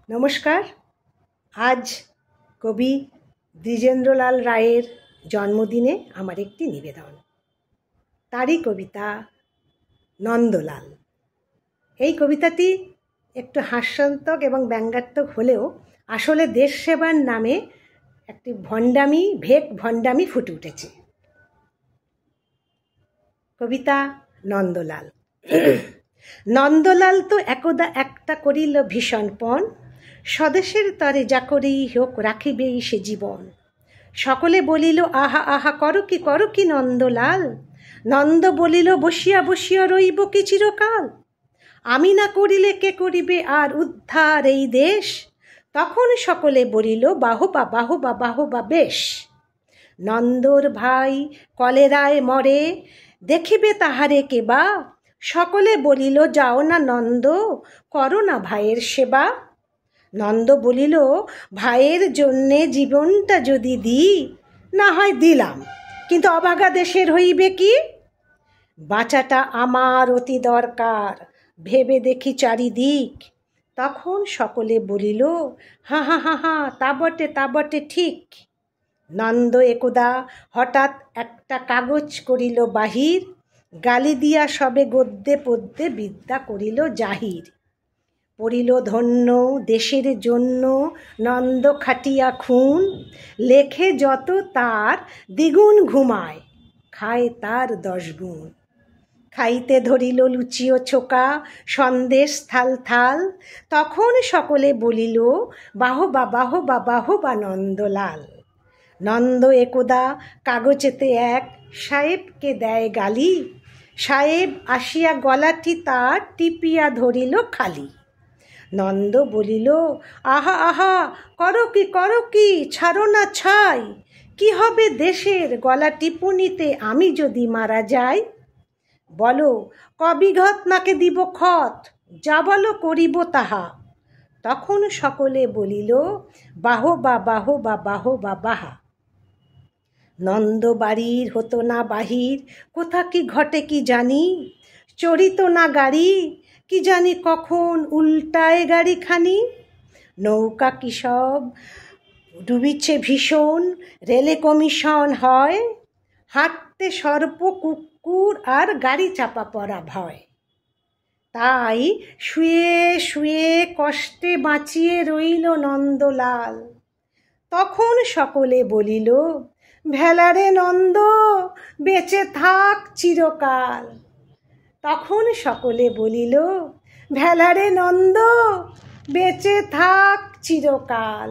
নমস্কার। আজ কবি দ্বিজেন্দ্রলাল রায়ের জন্মদিনে আমার একটি নিবেদন। তারই কবিতা নন্দলাল। এই কবিতাটি একটু হাস্যাত্মক এবং ব্যঙ্গাত্মক হলেও আসলে দেশ সেবার নামে একটি ভণ্ডামি ফুটে উঠেছে। কবিতা নন্দলাল। নন্দলাল তো একদা একটা করিল ভীষণ পণ, স্বদেশের তরে যা করেই হোক রাখিবেই সে জীবন। সকলে বলিল আহা আহা করো কি নন্দলাল। নন্দ বলিল বসিয়া বসিয়া রইব কি চিরকাল। আমি না করিলে কে করিবে আর উদ্ধার এই দেশ। তখন সকলে বলিল বাহবা বাহবা বাহবা বেশ। নন্দর ভাই কলেরায় মরে, দেখিবে তাহারে কেবা। সকলে বলিল যাও না নন্দ, করো না ভাইয়ের সেবা। নন্দ বলিল ভাইয়ের জন্যে জীবনটা যদি দিই, না হয় দিলাম, কিন্তু অভাগা দেশের হইবে কি। বাঁচাটা আমার অতি দরকার, ভেবে দেখি চারিদিক। তখন সকলে বলিল হা হা হা হা, তা বটে ঠিক। নন্দ একদা হঠাৎ একটা কাগজ করিল বাহির, গালি দিয়া সবে গদ্যে পদ্যে বিদ্যা করিল জাহির। পড়িল ধন্য দেশের জন্য নন্দ খাটিয়া খুন, লেখে যত তার দ্বিগুণ ঘুমায়, খায় তার 10 গুণ। খাইতে ধরিল লুচি ও ছোকা, সন্দেশ থাল থাল। তখন সকলে বলিল বাহবা বাহবা বাহবা নন্দলাল। নন্দ একদা কাগজেতে এক সাহেবকে দেয় গালি, সাহেব আসিয়া গলাটি তার টিপিয়া ধরিল খালি। নন্দ বলিল আহা আহা করো কি ছাড়ো না ছাই। কি হবে দেশের গলা টিপুনিতে আমি যদি মারা যাই। বলো কবিঘত নাকে দিব খত, যা বলো করিব তাহা। তখন সকলে বলিল বাহবা বাহবা বাহবা বাহা। নন্দ বাড়ির হতো না বাহির, কোথা কি ঘটে কি জানি। চড়িত না গাড়ি, কি জানি কখন উল্টায় গাড়িখানি। নৌকা কি সব ডুবিছে ভীষণ, রেলে কমিশন হয়। হাঁটতে সর্প কুকুর আর গাড়ি চাপা পড়া ভয়। তাই শুয়ে শুয়ে কষ্টে বাঁচিয়ে রইল নন্দলাল। তখন সকলে বলিল ভেলারে নন্দ, বেঁচে থাক চিরকাল। তখন সকলে বলিল ভেলারে নন্দ, বেঁচে থাক চিরকাল।